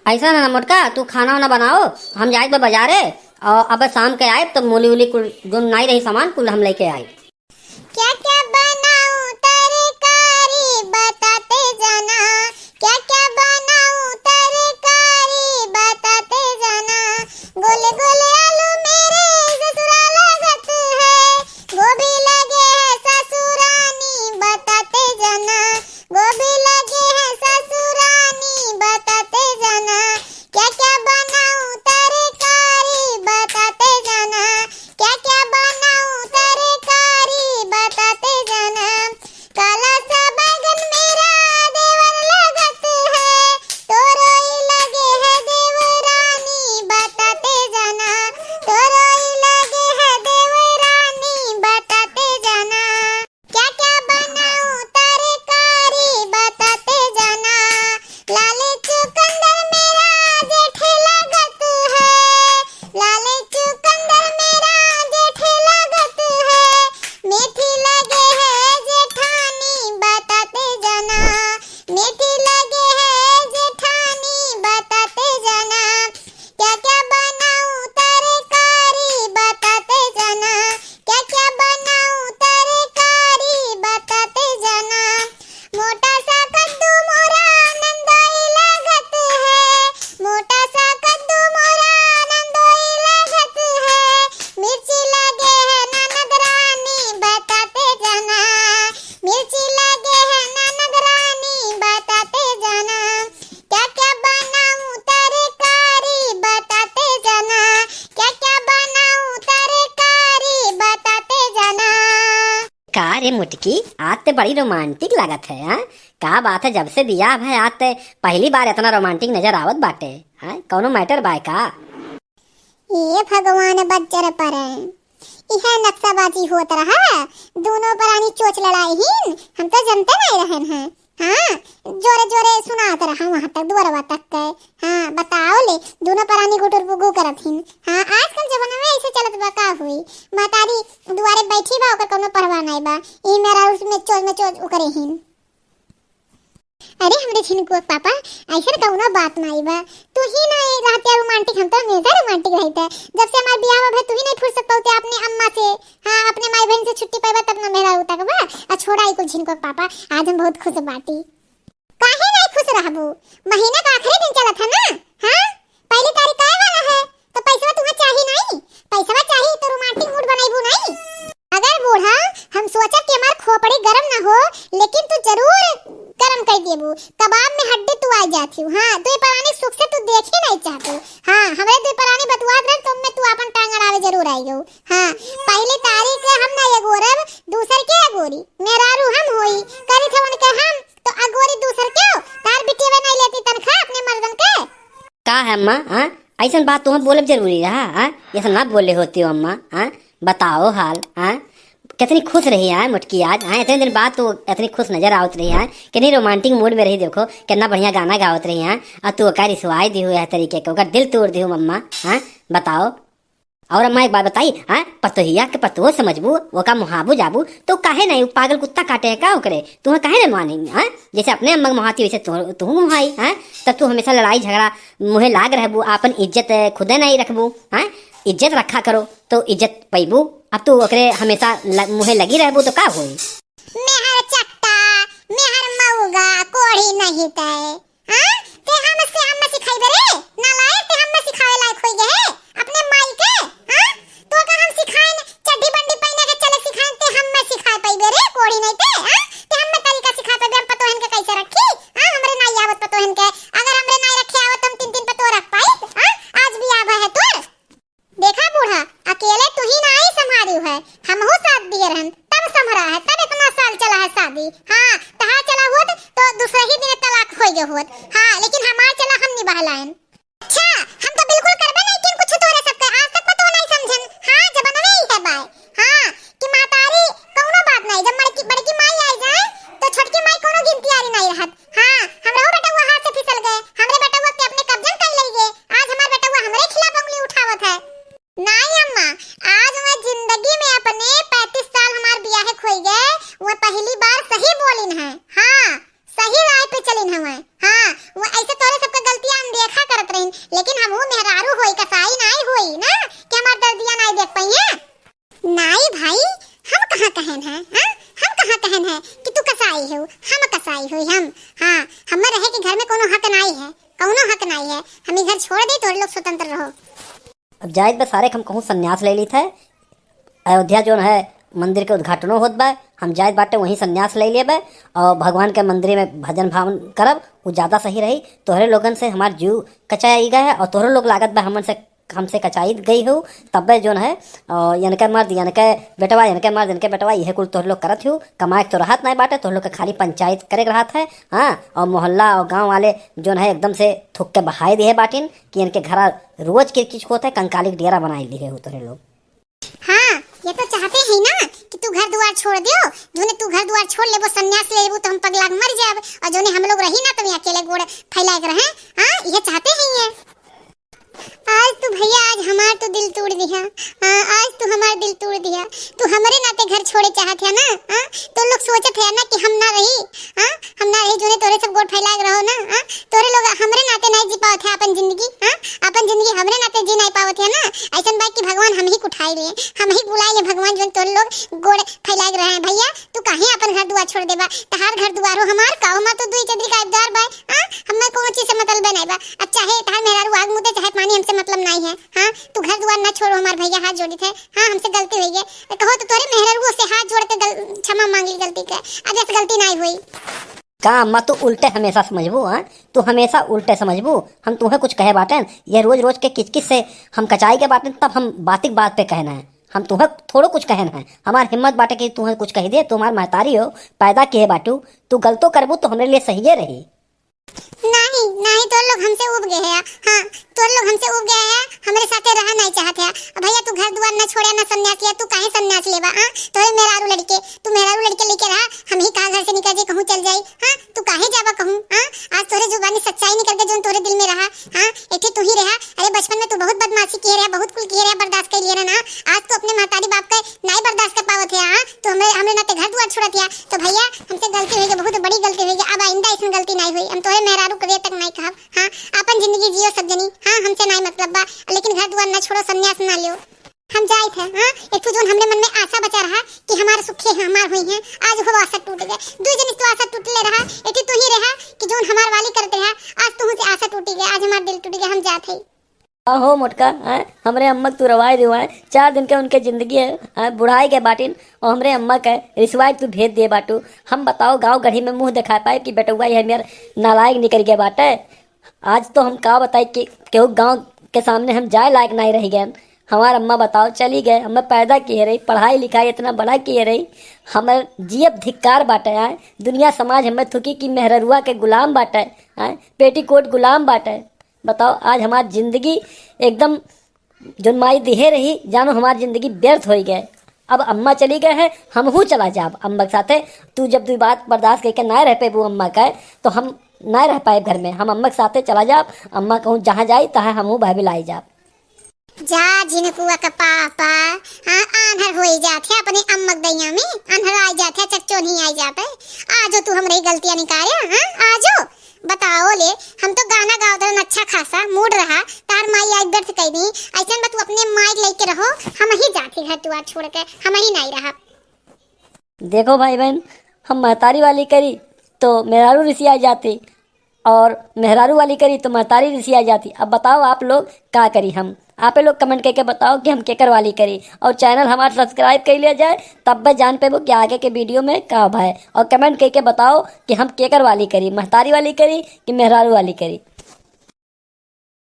ऐसा ना मोटका, तू खाना वाना बनाओ, हम जाए बाजारे और अब शाम के आए तब मूली उली कुल जो नहीं रही सामान कुल हम लेके आए। क्या क्या बनाऊं तरकारी बताते जाना, क्या क्या बनाऊं तरकारी बताते जाना। गोले गोले आलू मेरे ससुराल लगत है, गोभी लगे है ससुरानी बताते जाना, गोभी लगे है ससुरानी बताते जाना। क्या क्या बनाऊं तरकारी बताते जाना, क्या क्या बनाऊं तरकारी बताते जाना। काला सा बैगन मेरा देवर लगत है, तोरई लगे है देवरानी बताते जाना, तोरई लगे है देवरानी बताते जाना। क्या क्या बनाऊं तरकारी बताते जाना। लाले चुकंदर मेरा जेठ लगत है, लाले चुकंदर मेरा जेठ लगत है, मेथी लगे है जेठानी बताते जाना, मेथी लगे है जेठानी बताते जाना। क्या क्या बनाऊं तरकारी बताते जाना, क्या क्या बनाऊं तरकारी बताते जाना। मोटा सा कद्दू मोरा नंदोई लगत है, मोटा सा कद्दू मोरा नंदोई लगत है, मिर्ची लगे है ननद रानी बताते जाना, मिर्ची लगे है ननद रानी बताते जाना। क्या क्या बनाऊं तरकारी बताते जाना, क्या क्या बनाऊं तरकारी बताते जाना। का रे मुटकी, आज ते बड़ी रोमांटिक लागत है। हाँ, का बात है, जब से दिया है आज ते पहली बार इतना रोमांटिक नजर आवत बाटे। हाँ, कौनो मैटर बाय का? ये भगवान बज्जर पर यह नक्साबाजी होत रहा, दोनों परानी चोच लड़ाई ही हम तो जनते नहीं रहन हैं। हाँ, जोरे जोरे सुनात रहा वहाँ तक दुआरवा तक के। हाँ बताओ ले, दोनों परानी गुटुर पुगु करत हिन। हाँ, आजकल जमाना में ऐसे चलत बा, का हुई महतारी दुआरे बैठी बा, ओकर कोनो परवाह नहीं बा, ई मेरा उसमें चोच में चोच उकरे हिन। अरे हमरे छिनको पापा ऐसा कौनो बात नहीं बा, तू ही नहीं रहते रोमांटिक, हम तो हमेशा रोमांटिक रहते। जब से हमार बियाह हुआ तू ही नहीं फुर्सत पाते अपने अम्मा से। हाँ, अपने माई बहन से छुट्टी पाइबा तब ना मेरा उतक बा। आ छोड़ा ई कुल छिनको पापा, आज हम बहुत खुश बाटी। काहे नहीं खुश रहबू, महीना का आखिरी दिन चलत है ना। हाँ, पहली तारीख आए वाला है तो पैसा तुम्हें चाहिए नहीं, पैसा चाहिए तो रोमांटिक मूड बनाइबू नहीं। अगर बूढ़ा हम सोचा कि हमार खोपड़ी गरम ना हो, लेकिन तू जरूर गरम कर देबू, कबाब में हड्डी तू आ जाती। हाँ, तू परानी सुख से तू देख ही नहीं चाहतू। हाँ, हमरे दो परानी बतवात रह, तुम में तू अपन टांग अड़ावे जरूर आई गो। हाँ, पहली तारीख हम ना एगोरब, दूसर के एगोरी मेरा रू हम होई करी थे उनके हम तो अगोरी दूसर क्यों तार बिटिया नहीं लेती तनखा अपने मर्दन के। का है अम्मा? हाँ, ऐसा बात तुम्हें बोले जरूरी रहा। हाँ, ये सब ना बोले होती हो अम्मा। हाँ, बताओ हाल। हाँ, कितनी खुश रही है मुटकी आज। हाँ, इतने दिन बाद तो इतनी खुश नजर आवत रही है, कितनी रोमांटिक मूड में रही। देखो कितना बढ़िया गाना गावत रही है, और तू का रिसवाई दी हुई है तरीके का, दिल तोड़ दी हो मम्मा। हाँ बताओ। और अम्मा एक बात बताई, हाँ पतोहिया के पतो समझबू, वो का मुहाबू जाबू तो काहे नहीं पागल कुत्ता काटे है का ओकरे, तुम्हें काहे नहीं मानेंगे। हाँ, जैसे अपने अम्मा मुहाती वैसे तू मुहाई। हाँ, तब तू हमेशा लड़ाई झगड़ा मुहे लाग रहबू, अपन इज्जत खुदे नहीं रखबू। हाँ, इज्जत रखा करो तो इज्जत पैबू। अब तू ओकरे हमेशा मुहे लगी रहबू तो का होई। मेहर चट्टा मेहर मऊगा कोढ़ी नहीं तय। हां, ते हमसे अम्मा सिखाई बरे ना लाए, ते हम सिखावे लायक होई गए अपने माई के। हां, तो का हम सिखाए चड्डी बंडी पहने के चले सिखाए, ते हम में सिखाए पाई बरे कोढ़ी नहीं ते। हां, ते हम में तरीका सिखा पाई हम पतोहन के कैसे रखी। हां, हमरे नहीं आवत पतोहन के, अगर हमरे नहीं रखे आवत हम तीन तीन पतो रख पाई। हां, आज भी आवा है तोर। देखा बूढ़ा, अकेले तू ही नहीं संभालियो है, हमहु साथ दिए रहन तब संभरा है, तब इतना साल चला है शादी। हाँ, तहा चला होत तो दूसरे ही दिन तलाक हो गए होत। हाँ, लेकिन हमार चला हम निभालायन। अच्छा, हम तो बिल्कुल करबे नहीं कि कुछ तोरे सबके आज तक पतो नहीं समझन। हाँ, जमाना में ही है बाय। हाँ, कि मातारी कोनो बात नहीं, जब बड़की माई आ जाए तो छोटकी माई कोनो गिनती आरी नहीं रहत। हाँ, हमरा वो बेटा वो हाथ से फिसल गए, हमरे बेटा वो के अपने कब्जन कर ले गए, आज हमार बेटा वो हमरे खिलाफ उंगली उठावत है। नहीं अम्मा, आज मैं जिंदगी में अपने 35 साल हमार बियाह खोई गए, वो पहली बार सही बोलिन है। हाँ, सही राह पे चलिन है। हाँ, वो ऐसे तोरे सबका गलतियां अनदेखा कर रहीन, लेकिन हम मेहरारू होई कसाई नाई होई ना कि हमार दर्दिया नाई देख पाइए। नाई भाई हम कहाँ कहन है, हाँ हम कहाँ कहन है कि तू कसाई हो, हम कसाई हो हम। हाँ हमें रहे कि घर में कोनो हक नाई है, कोनो हक नाई है, हम घर छोड़ दे तो लोग स्वतंत्र रहो। अब जायद बा सारे हम कहूँ संन्यास ले ली थे। अयोध्या जो है मंदिर के उद्घाटनों होत बा, हम जायद बाटे वहीं संन्यास ले लिए बे और भगवान के मंदिर में भजन भावन करब, वो ज़्यादा सही रही। तोहरे लोगन से हमार जीव कचाई गए है और तोहरे लोग लागत बा हमसे कचाई गई हो, तब जो है यनके मर्द यनके बेटवा यनके मर्द यनके बेटवा यह कुल तोहरे लोग करत हो। कमाए तो रहत नहीं बाटे, तोहरे लोग के खाली पंचायत करे रहत है। हाँ और मोहल्ला और गांव वाले जो है एकदम से थुक के बहाई दिए बाटिन कि इनके घर रोज के किच होता है, कंकाली के डेरा बनाई लिए हो तोहरे लोग। हाँ ये तो चाहते हैं ना कि तू घर द्वार छोड़ दियो, जोने तू घर द्वार छोड़ लेबो संन्यास ले लेबो तो हम पगला के मर जाब, और जोने हम लोग रही ना तो अकेले गोड़ फैला के रहे। हाँ ये चाहते हैं ये। आज तू भैया आज हमार तो दिल तोड़ दिया। हाँ आज तू हमार दिल तोड़ दिया। तू हमारे नाते घर छोड़े चाहत है ना। हाँ तो लोग सोचत है ना कि हम ना रही। हाँ हम ना रही जोने तोरे सब गोड़ फैला के रहो ना। हाँ तोरे लोग हमरे नाते नहीं जी पावत है अपन जिंदगी। हाँ अपन जिंदगी हमरे नाते जी नहीं पावत है ना। ऐसा बात कि भगवान हम ही उठाई लिए, हम ही बुलाए ले भगवान जो तोरे लोग गोड़ फैला के रहे हैं। भैया तू काहे अपन घर दुआर छोड़ देबा, तहार घर दुआर हो हमार का हमार तो दुई चदरी का इब्दार बा। हाँ हमें कोनो चीज से मतलब नहीं बा। अब चाहे तहार मेहरारू आग मुते चाहे पानी हमसे मतलब नहीं है। हाँ तू घर दुआर ना छोड़ो, हमार भैया हाथ जोड़ी थे। हाँ हमसे गलती हुई है, कहो तो तोरे मेहरारू से हाथ जोड़ के क्षमा मांग ली गलती के, अब ऐसे गलती नहीं हुई। का अम्मा तू उल्टे हमेशा समझबू? हाँ तू हमेशा उल्टे समझबू। हम तुम्हें कुछ कहे बाटन, ये रोज रोज के किचकिच से हम कचाई के बाटन, तब हम बातिक बात पे कहना है। हम तुम्हें थोड़ो कुछ कहना है, हमार हिम्मत बाटे कि तुम्हें कुछ कह दे। तुम्हार महतारी हो पैदा किए बाटू, तू गलतो करबू तो हमारे लिए सही रही। नहीं नहीं तो लोग हमसे उब गए हैं। हाँ तो लोग हमसे उब गए हैं, हमारे साथे रहा नहीं चाहते हैं। भैया तू घर दुआर ना छोड़े ना संन्यास लिया, तू काहे संन्यास लेबा? हाँ तोरे मेहरारू लड़के, तू मेहरारू लड़के लेके रहा, हम ही कहा घर से निकल जाए कहूँ चल जाए। हाँ तू काहे जाबा कहूँ? हाँ आज तोरे जुबानी सच्चाई निकल के जो तोरे दिल में रहा। हाँ एठी तू ही रहा। अरे बचपन में तू बहुत बदमाशी किए रहा, बहुत कुल किए रहा, बर्दाश्त कर लिया ना। आज तो अपने महतारी बाप के नहीं बर्दाश्त कर पावत है। हाँ तो हमरे नाते घर दुआर छोड़ा दिया, तो भैया हमसे गलती हुई, बहुत बड़ी गलती हुई। अब आइंदा इसमें गलती नहीं हुई, हम तोरे मेहरारू कभी तक नहीं कहा। हाँ अपन जिंदगी जियो सब जनी। हाँ हमसे नहीं मतलब बा, लेकिन घर दुआर ना छोड़ो, संन्यास ना लियो। हम जाए थे। हाँ एक तो जो हमरे मन में आशा बचा रहा कि हमारे सुखे हैं हमार हुई हैं, आज वो आशा टूट गए। दो जन तो आशा टूट ले रहा, एक तू ही रहा कि जो हमार वाली करते रहा, आज तू से आशा टूटी गई, आज हमार दिल टूट गया, हम जाते ही। हो मोटका है हमरे अम्मा तू रवाई दिवाए 4 दिन के उनके जिंदगी है बुढ़ाई के बाटिन, और हमरे अम्मा के रिसवाई तू भेज दिए बाटू। हम बताओ गांव गढ़ी में मुंह दिखा पाए कि बेटुआ ये मेरा नालायक निकल गया बाटे। आज तो हम का बताई कि केहू गांव के सामने हम जाए लायक नहीं रह गए। हमार अम्मा बताओ चली गए, हमें पैदा किए रही, पढ़ाई लिखाई इतना बड़ा किए रही, हमें जियब धिक्कार बाटे है। दुनिया समाज हमें थुकी कि मेहररुआ के गुलाम बाटे है, पेटीकोट गुलाम बाटे। बताओ आज हमारी जिंदगी एकदम जो माई दिहे रही जानो हमारी जिंदगी व्यर्थ हो गए। अब अम्मा चली गए हैं, हम हूँ चला जाब अम्मा के साथे। तू जब तू बात बर्दाश्त करके ना रह पे वो अम्मा का तो हम ना रह पाए घर में, हम अम्मा के साथे चला जाब। अम्मा कहूँ जहाँ जाई तहाँ हम हूँ भाभी लाई जाब। जा जिनकुआ का पापा। हाँ आंधर हो जाते अपने अम्मक दैया में, आंधर आ जाते चच्चो नहीं आ जाते। आजो तू हमारी गलतियां निकाले। हाँ आजो बताओ ले, हम तो गाना गाओ तो अच्छा खासा मूड रहा, तार माई आज व्यर्थ कह दी। ऐसा तू अपने माई लेके रहो, हम ही जाते घर दुआर छोड़ के, हम ही नहीं रहा। देखो भाई बहन, हम महतारी वाली करी तो मेहरारू रिसिया जाती, और मेहरारू वाली करी तो महतारी रिसिया जाती। अब बताओ आप लोग क्या करी? हम आप लोग कमेंट करके बताओ कि हम केकर वाली करी, और चैनल हमारा सब्सक्राइब कर लिया जाए, तब बस जान पे वो कि आगे के वीडियो में का है। और कमेंट करके बताओ कि हम केकर वाली करी, महतारी वाली करी कि मेहरारू वाली करी।